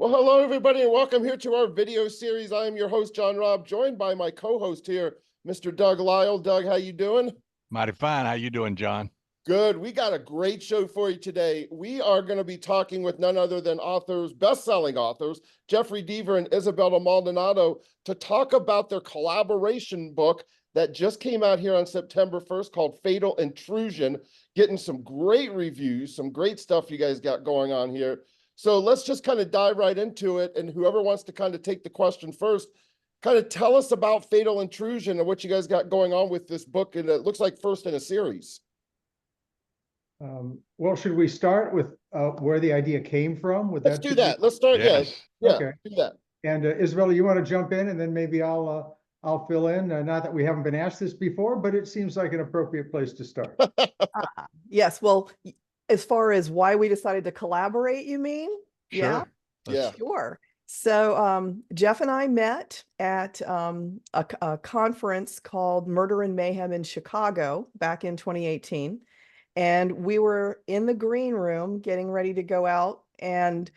Well, hello, everybody, and welcome here to our video series. I am your host, John Raab, joined by my co-host here, Mr. Doug Lyle. Doug, how you doing? Mighty fine. How you doing, John? Good. We got a great show for you today. We are going to be talking with none other than best-selling authors, Jeffrey Deaver and Isabella Maldonado, to talk about their collaboration book that just came out here on September 1st called Fatal Intrusion, getting some great reviews, some great stuff you guys got going on here. So let's just kind of dive right into it. And whoever wants to kind of take the question first, kind of tell us about Fatal Intrusion and what you guys got going on with this book. And it looks like first in a series. Well, should we start with where the idea came from? Let's do that. Let's start. Yes. Yeah. Okay. Do that. And Isabella, you want to jump in, and then maybe I'll fill in. Not that we haven't been asked this before, but it seems like an appropriate place to start. Yes. Well, as far as why we decided to collaborate, you mean? Sure. Yeah. Sure. So Jeff and I met at a conference called Murder and Mayhem in Chicago back in 2018. And we were in the green room getting ready to go out. And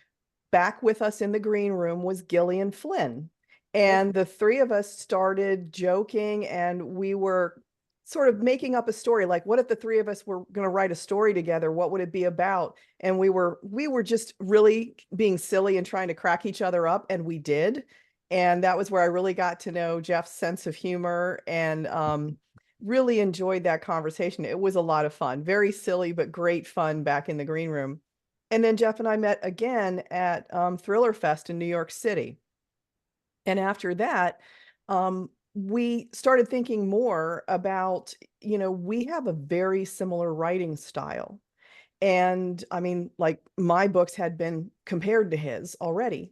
back with us in the green room was Gillian Flynn. And the three of us started joking, and we were sort of making up a story. Like, what if the three of us were going to write a story together? What would it be about? And we were just really being silly and trying to crack each other up. And we did. And that was where I really got to know Jeff's sense of humor and really enjoyed that conversation. It was a lot of fun, very silly, but great fun back in the green room. And then Jeff and I met again at Thriller Fest in New York City. And after that, we started thinking more about, we have a very similar writing style. And I mean, like, my books had been compared to his already.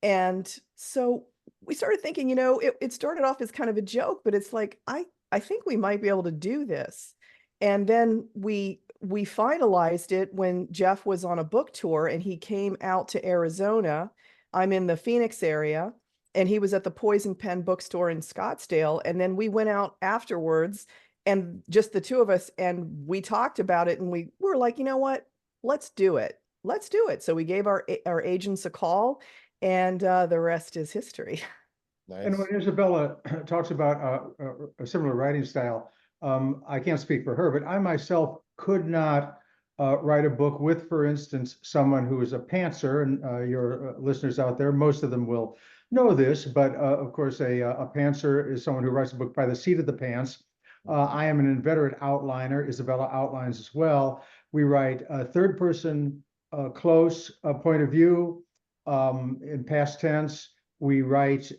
And so we started thinking, it started off as kind of a joke, but it's like, I think we might be able to do this. And then we finalized it when Jeff was on a book tour and he came out to Arizona. I'm in the Phoenix area. And he was at the Poison Pen bookstore in Scottsdale. And then we went out afterwards, and just the two of us, and we talked about it, and we were like, you know what? Let's do it. Let's do it. So we gave our agents a call, and the rest is history. Nice. And when Isabella talks about a similar writing style, I can't speak for her, but I myself could not write a book with, for instance, someone who is a pantser. And your listeners out there, most of them will know this, but of course, a pantser is someone who writes a book by the seat of the pants. I am an inveterate outliner. Isabella outlines as well. We write a third-person close point of view in past tense. We write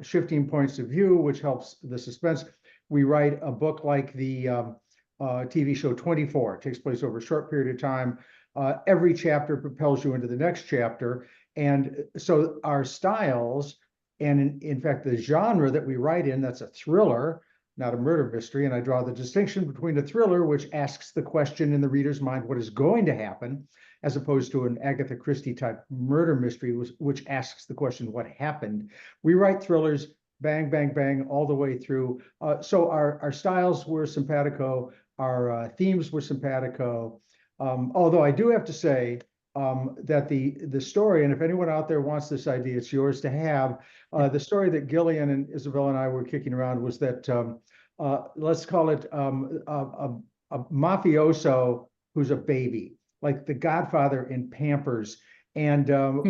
shifting points of view, which helps the suspense. We write a book like the TV show 24. It takes place over a short period of time. Every chapter propels you into the next chapter. And so our styles, and in fact, the genre that we write in, that's a thriller, not a murder mystery. And I draw the distinction between a thriller, which asks the question in the reader's mind, what is going to happen, as opposed to an Agatha Christie type murder mystery, which asks the question, what happened? We write thrillers, bang, bang, bang, all the way through. So our styles were simpatico, our themes were simpatico. Although I do have to say, that the story, and if anyone out there wants this idea, it's yours to have. The story that Gillian and Isabella and I were kicking around was that, let's call it a mafioso who's a baby, like the Godfather in Pampers. And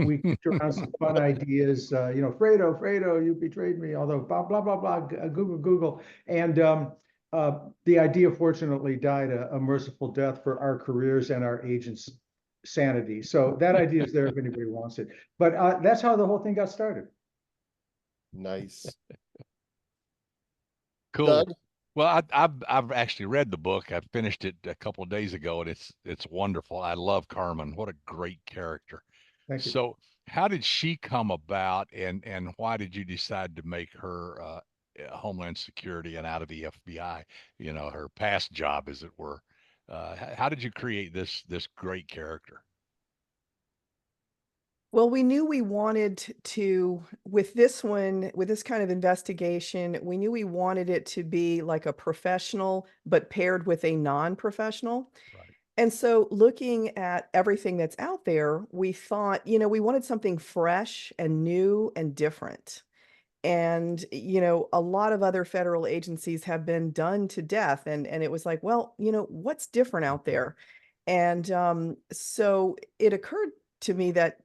we kicked around some fun ideas, Fredo, you betrayed me, although blah, blah, blah, blah, Google. And the idea fortunately died a merciful death for our careers and our agents' sanity. So that idea is there if anybody wants it. But that's how the whole thing got started. Nice. Cool. Doug? Well, I've actually read the book. I finished it a couple of days ago, and it's wonderful. I love Carmen. What a great character. Thank you. So how did she come about, and why did you decide to make her Homeland Security and out of the FBI, her past job, as it were? How did you create this great character? Well, we knew we wanted to, with this kind of investigation, we knew we wanted it to be like a professional, but paired with a non-professional. Right. And so looking at everything that's out there, we thought, we wanted something fresh and new and different. And, a lot of other federal agencies have been done to death. And it was like, well, what's different out there? And so it occurred to me that,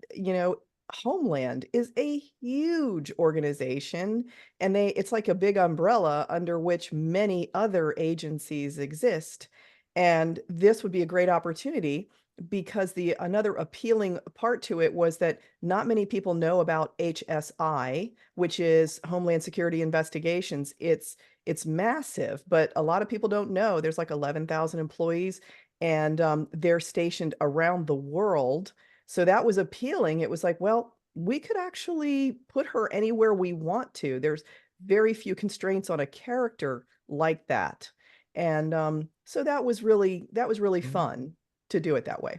Homeland is a huge organization, and it's like a big umbrella under which many other agencies exist. And this would be a great opportunity because the another appealing part to it was that not many people know about HSI, which is Homeland Security Investigations. It's massive, but a lot of people don't know. There's like 11,000 employees, and they're stationed around the world. So that was appealing. It was like, well, we could actually put her anywhere we want to. There's very few constraints on a character like that. And so that was really Mhm. fun to do it that way.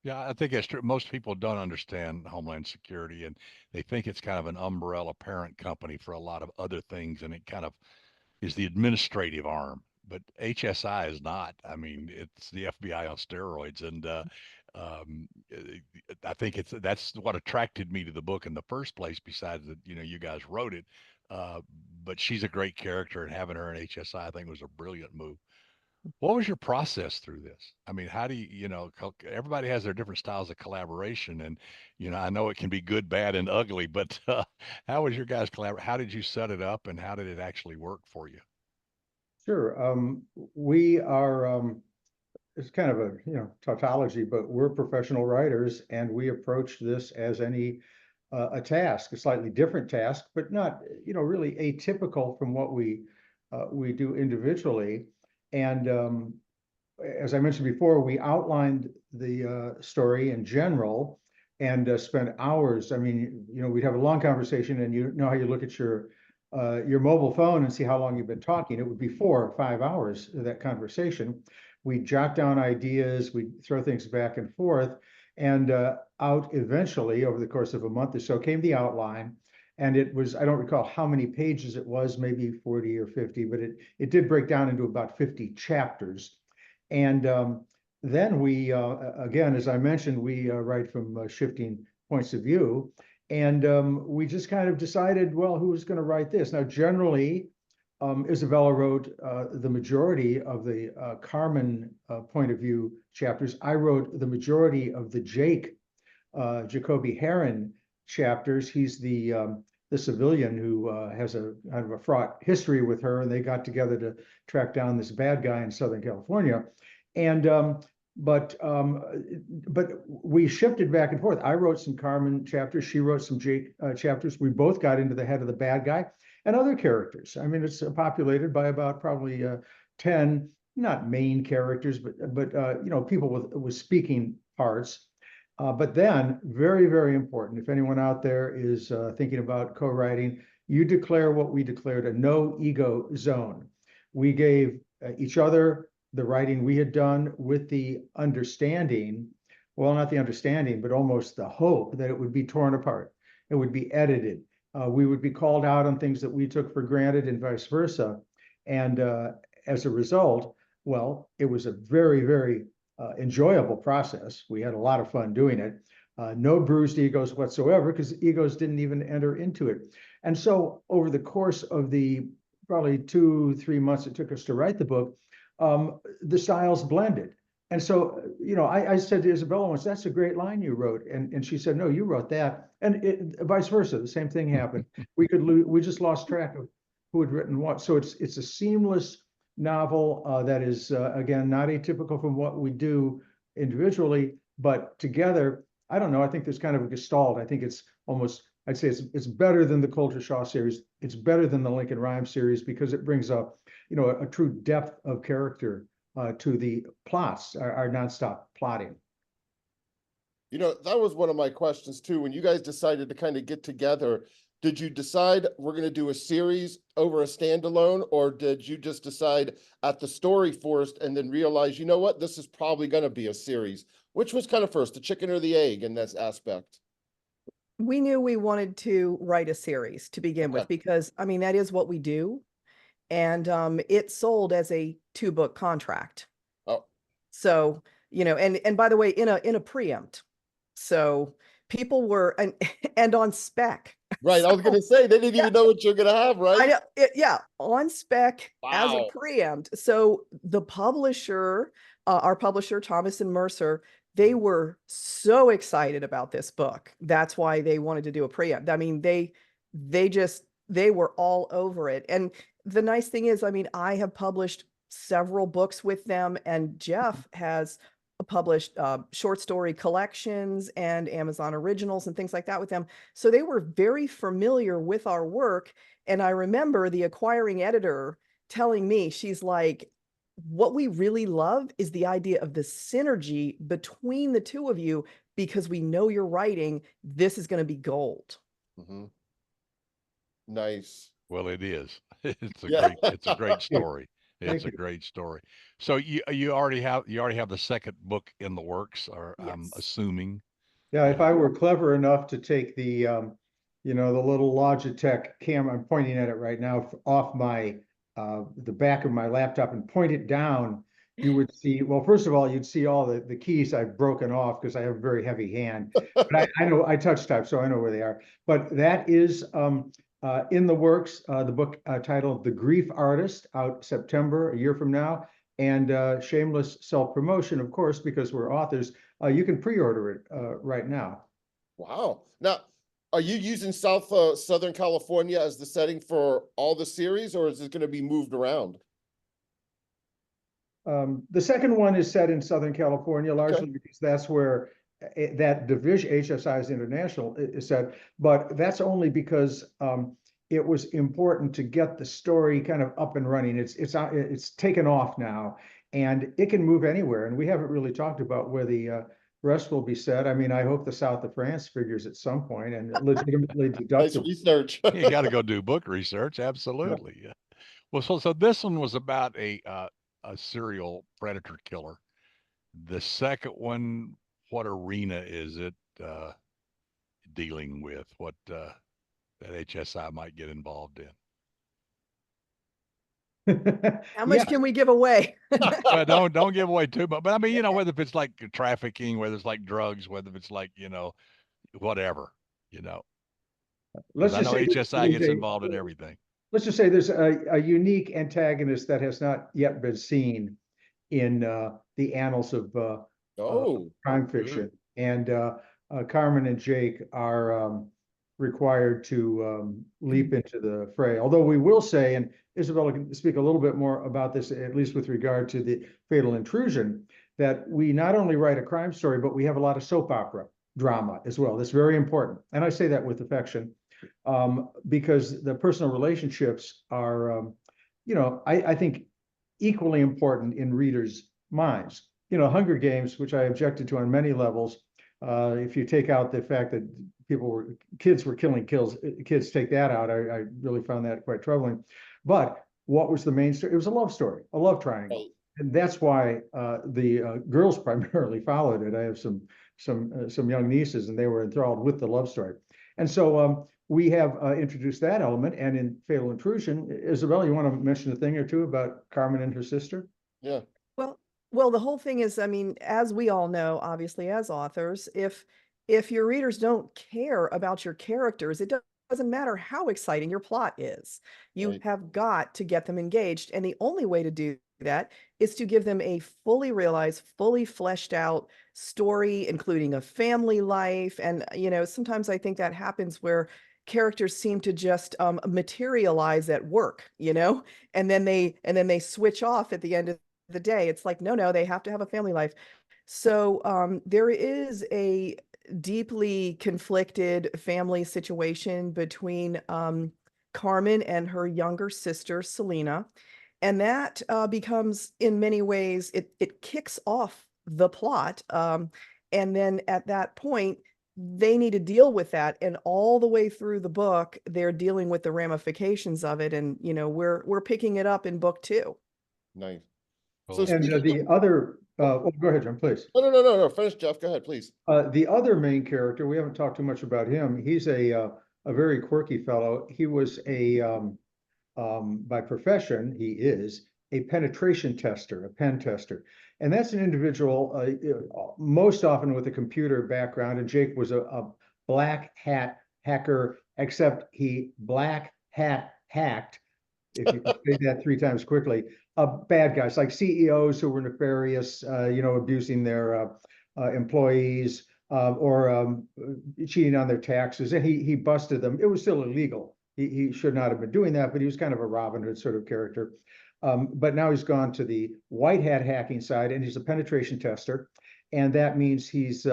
Yeah, I think that's true. Most people don't understand Homeland Security, and they think it's kind of an umbrella parent company for a lot of other things, and it kind of is the administrative arm. But HSI is not. I mean, it's the FBI on steroids, and I think that's what attracted me to the book in the first place. Besides that, you guys wrote it, uh, but she's a great character, and having her in HSI, I think, was a brilliant move. What was your process through this? I mean, how do everybody has their different styles of collaboration, and I know it can be good, bad, and ugly, but how was your guys' how did you set it up, and how did it actually work for you? Sure. We are, it's kind of a, tautology, but we're professional writers, and we approach this as any a task, a slightly different task, but not, really atypical from what we do individually. And as I mentioned before, we outlined the story in general and spent hours. I mean, we'd have a long conversation, and you know how you look at your mobile phone and see how long you've been talking. It would be 4 or 5 hours of that conversation. We jot down ideas, we throw things back and forth, and out eventually, over the course of a month or so, came the outline. And it was, I don't recall how many pages it was, maybe 40 or 50, but it did break down into about 50 chapters. And then we, again, as I mentioned, we write from shifting points of view. And we just kind of decided, well, who was going to write this? Now, generally, Isabella wrote the majority of the Carmen point of view chapters. I wrote the majority of the Jake, Jacoby Heron chapters. He's the civilian who has a kind of a fraught history with her, and they got together to track down this bad guy in Southern California. And but we shifted back and forth. I wrote some Carmen chapters. She wrote some Jake chapters. We both got into the head of the bad guy and other characters. I mean, it's populated by about probably 10, not main characters, but people with speaking parts. But then, very, very important, if anyone out there is thinking about co-writing, you declare what we declared, a no ego zone. We gave each other the writing we had done with the understanding, well, not the understanding, but almost the hope that it would be torn apart. It would be edited. We would be called out on things that we took for granted and vice versa. And as a result, well, it was a very, very enjoyable process. We had a lot of fun doing it. No bruised egos whatsoever, because egos didn't even enter into it. And so over the course of the probably 2-3 months it took us to write the book, the styles blended. And so, I said to Isabella once, that's a great line you wrote. And she said, no, you wrote that. And vice versa, the same thing happened. We just lost track of who had written what. So it's a seamless novel that is, again, not atypical from what we do individually, but together, I don't know, I think there's kind of a gestalt. I think it's almost, I'd say it's better than the Coulter Shaw series. It's better than the Lincoln Rhyme series because it brings up, a true depth of character to the plots, our nonstop plotting. That was one of my questions too. When you guys decided to kind of get together, did you decide we're going to do a series over a standalone, or did you just decide at the story first and then realize, you know what, this is probably going to be a series? Which was kind of first, the chicken or the egg in this aspect? We knew we wanted to write a series to begin with, because I mean, that is what we do. And it sold as a 2-book contract. Oh. So, and by the way, in a preempt. So people were, and on spec. Right. I was going to say, they didn't Yeah. even know what you're going to have, I right? know, yeah, on spec as a Wow. preempt. So the publisher, our publisher, Thomas and Mercer, they were so excited about this book. That's why they wanted to do a preempt. I mean, they were all over it. And the nice thing is, I mean, I have published several books with them, and Jeff has published short story collections and Amazon originals and things like that with them. So they were very familiar with our work. And I remember the acquiring editor telling me, she's like, what we really love is the idea of the synergy between the two of you, because we know you're writing. This is going to be gold. Mhm. Nice. Well, it is. It's a Yeah. great story. Thank It's a you. great story. So you already have the second book in the works, or I'm Yes. assuming. Yeah, if Yeah. I were clever enough to take the, the little Logitech camera, I'm pointing at it right now, off my, the back of my laptop and point it down, you would see, well, first of all, you'd see all the keys I've broken off because I have a very heavy hand. But I know, I touch type, so I know where they are. But that is in the works, the book titled The Grief Artist, out September, a year from now. And shameless self-promotion, of course, because we're authors. You can pre-order it right now. Wow. Now, are you using Southern California as the setting for all the series, or is it going to be moved around? The second one is set in Southern California, largely because that's where that division, HSI's International, is set. But that's only because it was important to get the story kind of up and running. It's taken off now, and it can move anywhere. And we haven't really talked about where the rest will be set. I mean, I hope the south of France figures at some point and legitimately Nice deductible. research. You got to go do book research. Absolutely. Yeah. Well, so this one was about a serial predator killer. The second one, what arena is it dealing with? What that HSI might get involved in? How Yeah, much can we give away? Well, don't give away too much. But I mean, whether if it's like trafficking, whether it's like drugs, whether it's like whatever, you know, because let's I just know say HSI gets involved in everything. let's just say there's a unique antagonist that has not yet been seen in the annals of Oh, crime fiction. And Carmen and Jake are required to leap into the fray. Although we will say, and Isabella can speak a little bit more about this, at least with regard to the Fatal Intrusion, that we not only write a crime story, but we have a lot of soap opera drama as well. That's very important. And I say that with affection, because the personal relationships are, I think equally important in readers' minds. Hunger Games, which I objected to on many levels, if you take out the fact that kids were killing kids, take that out, I really found that quite troubling. But what was the main story? It was a love story, a love triangle. right. And that's why the girls primarily followed it. I have some young nieces, and they were enthralled with the love story. And so we have introduced that element. And in Fatal Intrusion, Isabella, you want to mention a thing or two about Carmen and her sister? Yeah. Well, the whole thing is, I mean, as we all know, obviously, as authors, if your readers don't care about your characters, it doesn't matter how exciting your plot is. You Right. have got to get them engaged, and the only way to do that is to give them a fully realized, fully fleshed out story, including a family life. And sometimes I think that happens where characters seem to just materialize at work, and then they switch off at the end of the day. It's like, no, they have to have a family life. So there is a deeply conflicted family situation between Carmen and her younger sister, Selena. And that becomes, in many ways, it kicks off the plot. And then at that point, they need to deal with that. And all the way through the book, they're dealing with the ramifications of it. And, we're picking it up in book 2. Nice. Well, So And speaking the other, go ahead, John, please. no. Finish, Jeff. Go ahead, please. The other main character, we haven't talked too much about him. He's a very quirky fellow. He was by profession, he is a penetration tester, a pen tester. And that's an individual most often with a computer background. And Jake was a black hat hacker, except he black hat hacked, if you can say that 3 times quickly, bad guys like CEOs who were nefarious, abusing their employees or cheating on their taxes. And he busted them. It was still illegal. He should not have been doing that, but he was kind of a Robin Hood sort of character. But now he's gone to the white hat hacking side, and he's a penetration tester. And that means he's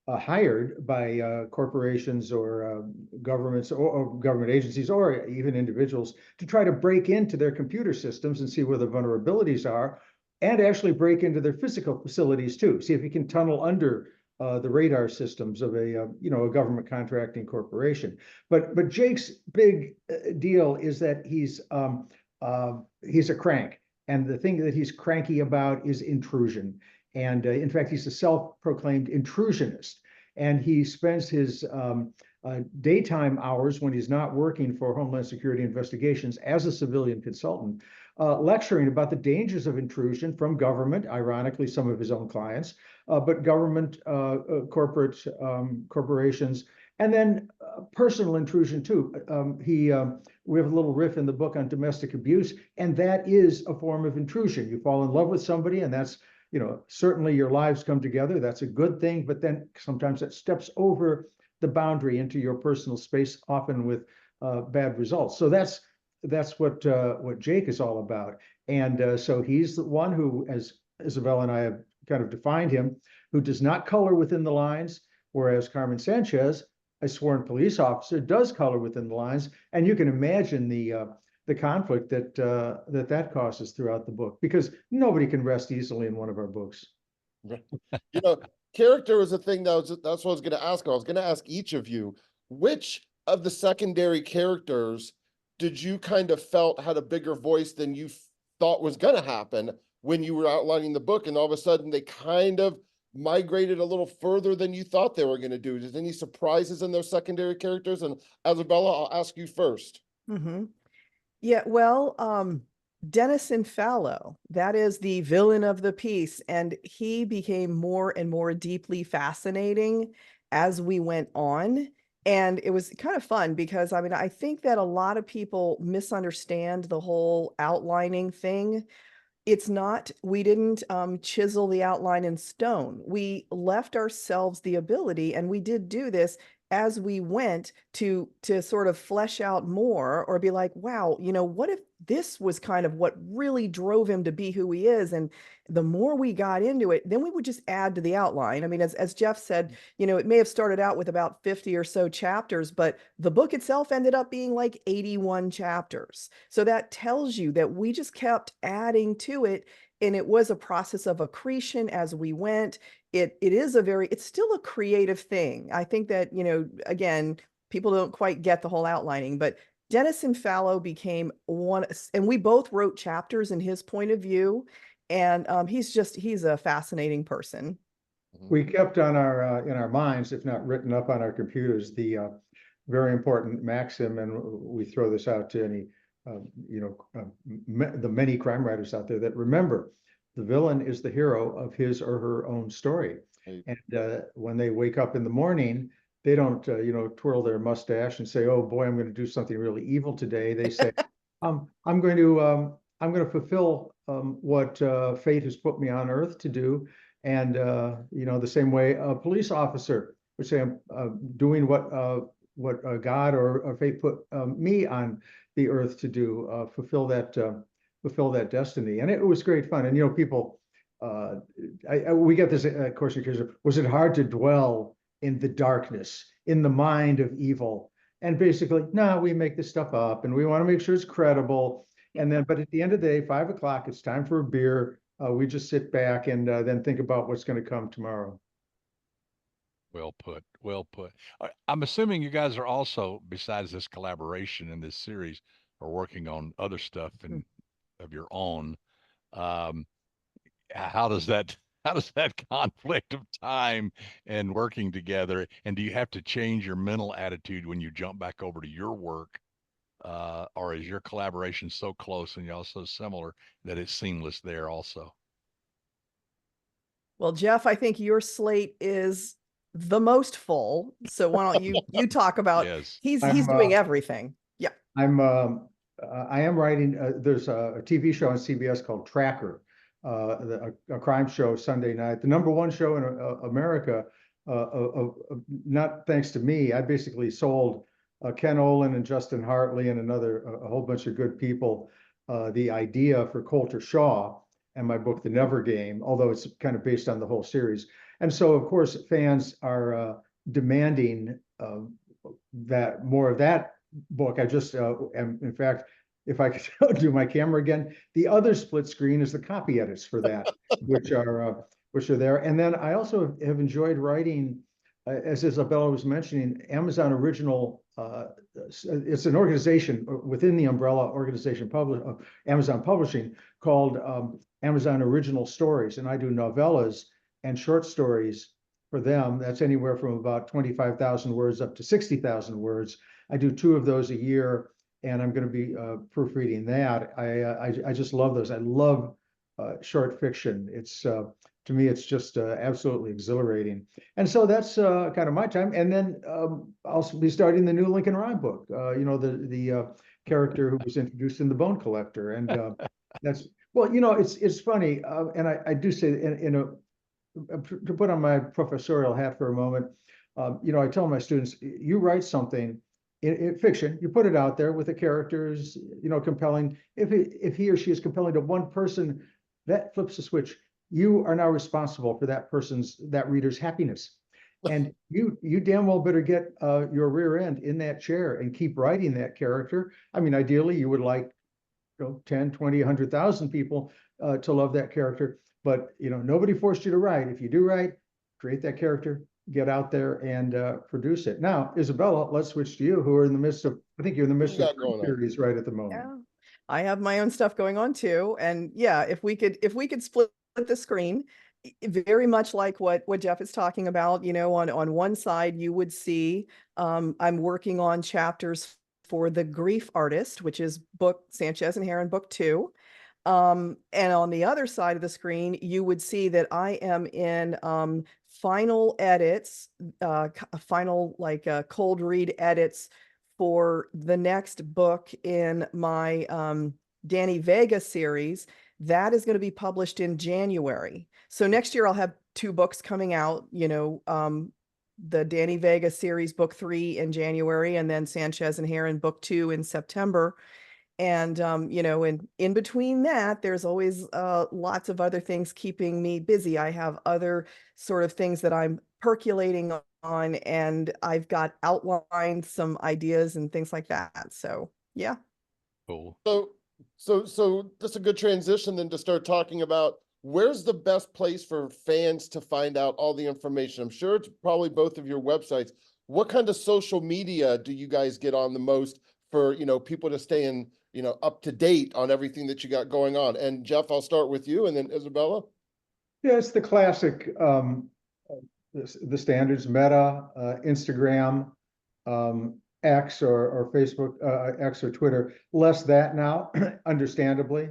hired by corporations or governments or government agencies or even individuals to try to break into their computer systems and see where the vulnerabilities are, and actually break into their physical facilities too. See if he can tunnel under the radar systems of a government contracting corporation. But Jake's big deal is that he's a crank, and the thing that he's cranky about is intrusion. And in fact, he's a self-proclaimed intrusionist, and he spends his daytime hours when he's not working for Homeland Security investigations as a civilian consultant, lecturing about the dangers of intrusion from government, ironically, some of his own clients, but government, corporations, and then personal intrusion too. We have a little riff in the book on domestic abuse, and that is a form of intrusion. You fall in love with somebody, and that's, certainly your lives come together. That's a good thing, but then sometimes that steps over the boundary into your personal space, often with bad results. So that's what Jake is all about. And so he's the one who, as Isabella and I have kind of defined him, who does not color within the lines, whereas Carmen Sanchez, a sworn police officer, does color within the lines. And you can imagine the conflict that causes throughout the book, because nobody can rest easily in one of our books. Character is a thing that's what I was going to ask. I was going to ask each of you, which of the secondary characters did you kind of felt had a bigger voice than you thought was going to happen when you were outlining the book, and all of a sudden they kind of migrated a little further than you thought they were going to do? Did any surprises in those secondary characters? And Isabella, I'll ask you first. Mm-hmm. Yeah, well, Dennison Fallow, that is the villain of the piece, and he became more and more deeply fascinating as we went on. And it was kind of fun because, I think that a lot of people misunderstand the whole outlining thing. It's not, we didn't chisel the outline in stone. We left ourselves the ability, and we did do this as we went, to sort of flesh out more, or be like, wow, what if this was kind of what really drove him to be who he is? And the more we got into it, then we would just add to the outline. As Jeff said, it may have started out with about 50 or so chapters, but the book itself ended up being like 81 chapters. So that tells you that we just kept adding to it. And it was a process of accretion as we went. It's still a creative thing. I think that, again, people don't quite get the whole outlining, but Dennison Fallow became one, and we both wrote chapters in his point of view. And he's a fascinating person. We kept on in our minds, if not written up on our computers, the very important maxim, and we throw this out to any the many crime writers out there, that remember, the villain is the hero of his or her own story. Right. And when they wake up in the morning, they don't twirl their mustache and say, oh boy, I'm going to do something really evil today. They say, I'm going to fulfill what fate has put me on earth to do. And the same way a police officer would say, I'm doing what God or fate put me on the earth to do, fulfill that destiny. And it was great fun. And people, we get this question: was it hard to dwell in the darkness, in the mind of evil? And basically, no, we make this stuff up, and we want to make sure it's credible. And then, but at the end of the day, 5 o'clock, it's time for a beer. We just sit back and then think about what's going to come tomorrow. Well put. Well put. I'm assuming you guys are also, besides this collaboration in this series, are working on other stuff of your own. How does that conflict of time and working together? And do you have to change your mental attitude when you jump back over to your work or is your collaboration so close and y'all so similar that it's seamless there also? Well, Jeff, I think your slate is the most full. So why don't you talk about Yes. he's I'm, doing everything. Yeah. I am writing, there's a TV show on CBS called Tracker, a crime show Sunday night, the #1 show in America, not thanks to me. I basically sold Ken Olin and Justin Hartley and a whole bunch of good people, the idea for Coulter Shaw and my book, The Never Game, although it's kind of based on the whole series. And so, of course, fans are demanding that more of that book. I just am, in fact, if I could do my camera again, the other split screen is the copy edits for that, which are there. And then I also have enjoyed writing, as Isabella was mentioning, Amazon Original. It's an organization within the umbrella organization Amazon Publishing called Amazon Original Stories, and I do novellas and short stories for them. That's anywhere from about 25,000 words up to 60,000 words. I do 2 of those a year, and I'm going to be proofreading that. I just love those. I love short fiction. It's to me, it's just absolutely exhilarating. And so that's kind of my time. And then I'll be starting the new Lincoln Rhyme book. You know, the character who was introduced in The Bone Collector, and that's well, you know, it's funny, and I do say to put on my professorial hat for a moment. You know, I tell my students, you write something in fiction, you put it out there with the characters, you know, compelling. If he or she is compelling to one person, that flips a switch. You are now responsible for that reader's happiness. And you damn well better get your rear end in that chair and keep writing that character. I mean, ideally, you would like, you know, 10, 20, 100,000 people to love that character. But, you know, nobody forced you to write. If you do write, create that character, get out there and produce it. Now, Isabella, let's switch to you, who are in the midst of, I think you're in the midst of series right at the moment. Yeah. I have my own stuff going on too. And yeah, if we could split the screen, very much like what Jeff is talking about, you know, on one side, you would see I'm working on chapters for The Grief Artist, which is book Sanchez and Heron book 2. And on the other side of the screen, you would see that I am in final edits, final like cold read edits for the next book in my Danny Vega series. That is going to be published in January. So next year I'll have 2 books coming out, you know, the Danny Vega series book 3 in January, and then Sanchez and Heron book 2 in September. And, you know, in between that, there's always lots of other things keeping me busy. I have other sort of things that I'm percolating on, and I've got outlined some ideas and things like that. So, yeah. Cool. So that's a good transition then to start talking about where's the best place for fans to find out all the information. I'm sure it's probably both of your websites. What kind of social media do you guys get on the most for, you know, people to stay in, you know, up to date on everything that you got going on? And Jeff, I'll start with you, and then Isabella. Yeah, it's the classic, the standards: Meta, Instagram, X or Facebook, X or Twitter. Less that now, understandably.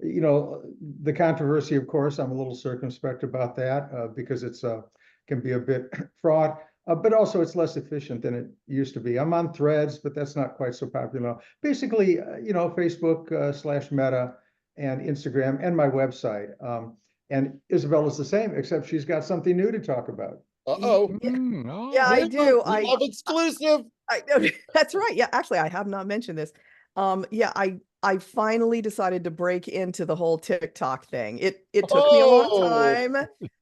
You know, the controversy, of course, I'm a little circumspect about that because it's can be a bit fraught. But also it's less efficient than it used to be. I'm on Threads, but that's not quite so popular now. Basically, you know, Facebook /Meta and Instagram and my website. And Isabella's the same, except she's got something new to talk about. Uh-oh. Yeah, I do. We love exclusive. I know that's right. Yeah, actually, I have not mentioned this. Yeah, I finally decided to break into the whole TikTok thing. It took me a long time,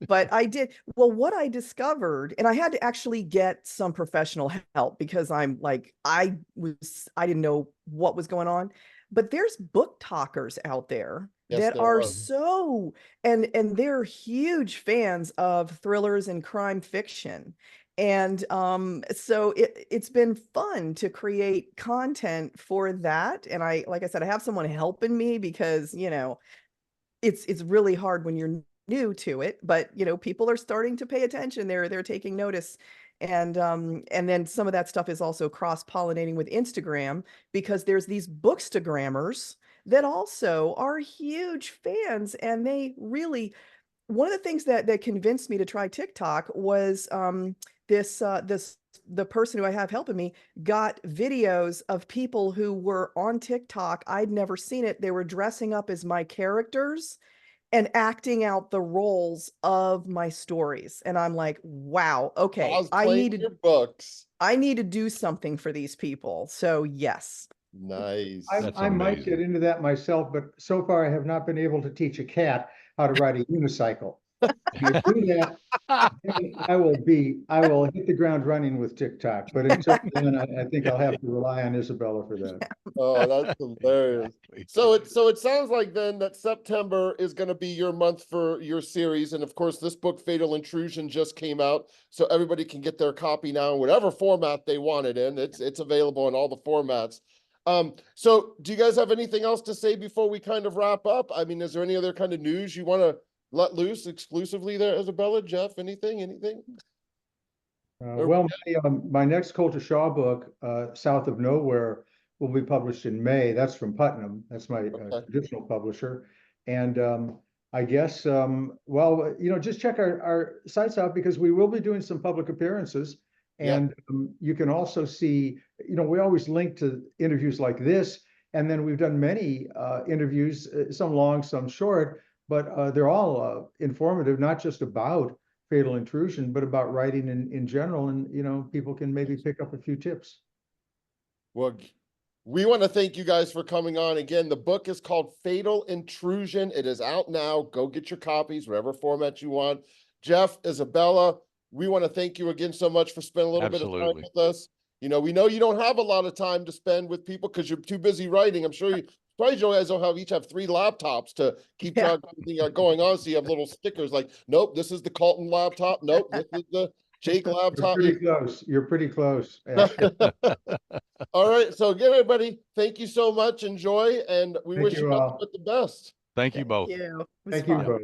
but I did. Well, what I discovered, and I had to actually get some professional help because I'm like, I didn't know what was going on. But there's book talkers out there that there are are. so, and they're huge fans of thrillers and crime fiction. And so it's been fun to create content for that. And like I said, I have someone helping me because, you know, it's really hard when you're new to it, but you know, people are starting to pay attention. They're taking notice. And then some of that stuff is also cross-pollinating with Instagram, because there's these bookstagrammers that also are huge fans, and they really, one of the things that convinced me to try TikTok was the person who I have helping me got videos of people who were on TikTok. I'd never seen it. They were dressing up as my characters and acting out the roles of my stories. And I'm like, wow, okay, Cosplaying your books. I need to do something for these people. So yes. Nice. That's I might get amazing. into that myself, but so far I have not been able to teach a cat how to ride a unicycle. If you do that, then I will hit the ground running with TikTok. But until then, I think I'll have to rely on Isabella for that. Oh, that's hilarious. Exactly. So it sounds like then that September is going to be your month for your series, and of course this book Fatal Intrusion just came out, so everybody can get their copy now in whatever format they want it in. It's available in all the formats. So do you guys have anything else to say before we kind of wrap up? I mean, is there any other kind of news you want to let loose exclusively there, Isabella, Jeff? Anything? Well, my next Colter Shaw book, South of Nowhere, will be published in May. That's from Putnam. That's my traditional publisher. And I guess, well, just check our sites out, because we will be doing some public appearances. And you can also see, we always link to interviews like this. And then we've done many interviews, some long, some short, but they're all informative, not just about Fatal Intrusion, but about writing in general. And, people can maybe pick up a few tips. Well, we want to thank you guys for coming on. Again, the book is called Fatal Intrusion. It is out now. Go get your copies, whatever format you want. Jeff, Isabella, we want to thank you again so much for spending a little bit of time with us. We know you don't have a lot of time to spend with people because you're too busy writing. I'm sure you guys don't each have 3 laptops to keep track of everything going on. So you have little stickers like, nope, this is the Colton laptop. Nope, this is the Jake laptop. You're pretty close. You're pretty close. All right. So again, everybody, thank you so much. Enjoy. And we wish you nothing but the best. Thank you both. Thank you. Thank you both.